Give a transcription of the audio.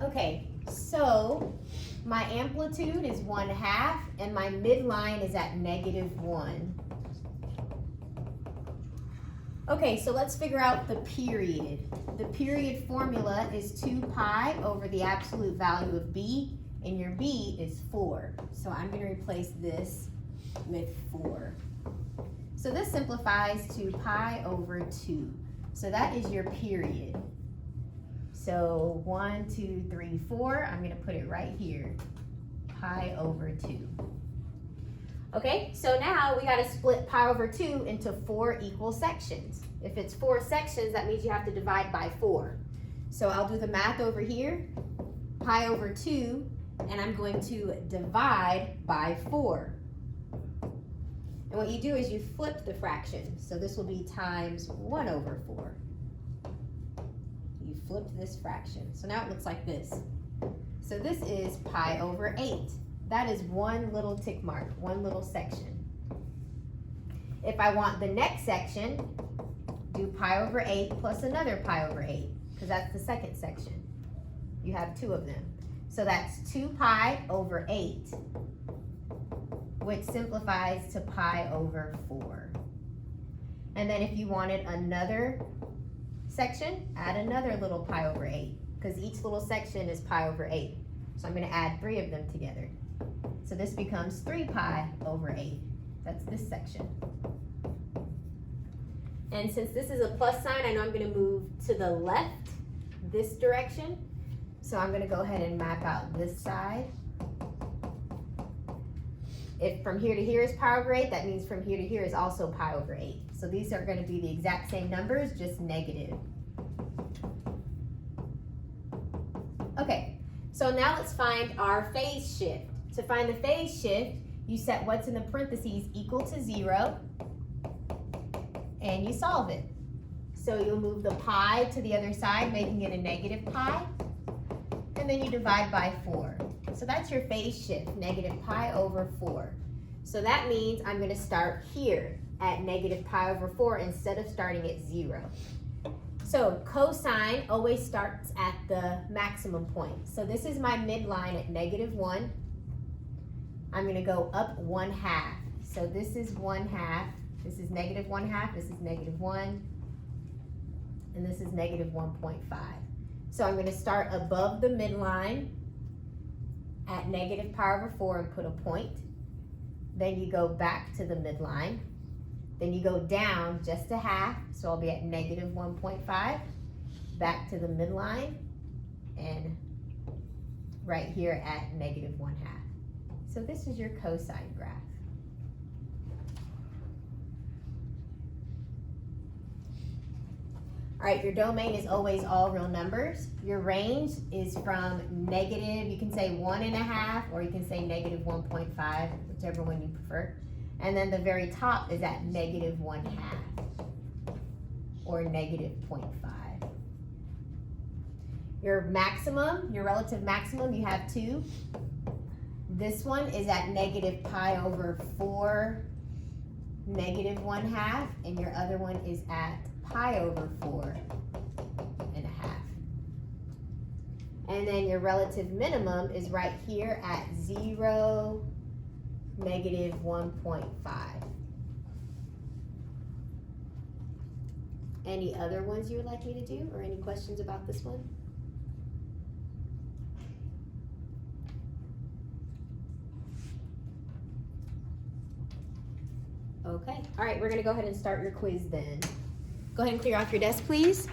Okay, so my amplitude is 1/2 and my midline is at -1. Okay, so let's figure out the period. The period formula is 2 pi over the absolute value of b, and your b is 4. So I'm going to replace this with 4. So this simplifies to pi over 2. So that is your period. So 1, 2, 3, 4, I'm going to put it right here, pi over 2. Okay, so now we got to split pi over 2 into 4 equal sections. If it's 4 sections, that means you have to divide by 4. So I'll do the math over here, pi over 2, and I'm going to divide by 4. And what you do is you flip the fraction. So this will be times 1 over 4. You flip this fraction. So now it looks like this. So this is pi over 8. That is one little tick mark, one little section. If I want the next section, do pi over 8 plus another pi over 8, because that's the second section. You have 2 of them. So that's 2 pi over 8, which simplifies to pi over 4. And then if you wanted another section, add another little pi over 8, because each little section is pi over 8. So I'm going to add 3 of them together. So this becomes 3 pi over 8. That's this section. And since this is a plus sign, I know I'm going to move to the left, this direction. So I'm going to go ahead and map out this side. If from here to here is pi over 8, that means from here to here is also pi over 8. So these are going to be the exact same numbers, just negative. Okay, so now let's find our phase shift. To find the phase shift, you set what's in the parentheses equal to 0, and you solve it. So you'll move the pi to the other side, making it a negative pi, and then you divide by 4. So that's your phase shift, negative pi over 4. So that means I'm going to start here at negative pi over 4 instead of starting at 0. So cosine always starts at the maximum point. So this is my midline at -1. I'm going to go up 1/2. So this is 1/2. This is -1/2. This is -1. And this is -1.5. So I'm going to start above the midline at negative pi over 4 and put a point. Then you go back to the midline. Then you go down just a half. So I'll be at -1.5. Back to the midline. And right here at -1/2. So this is your cosine graph. All right, your domain is always all real numbers. Your range is from negative, you can say 1.5, or you can say -1.5, whichever one you prefer. And then the very top is at -1/2, or -0.5. Your maximum, your relative maximum, you have 2. This one is at negative pi over 4, -1/2, and your other one is at pi over 4.5. And then your relative minimum is right here at 0, -1.5. Any other ones you would like me to do, or any questions about this one? Okay, all right, we're gonna go ahead and start your quiz then. Go ahead and clear off your desk, please.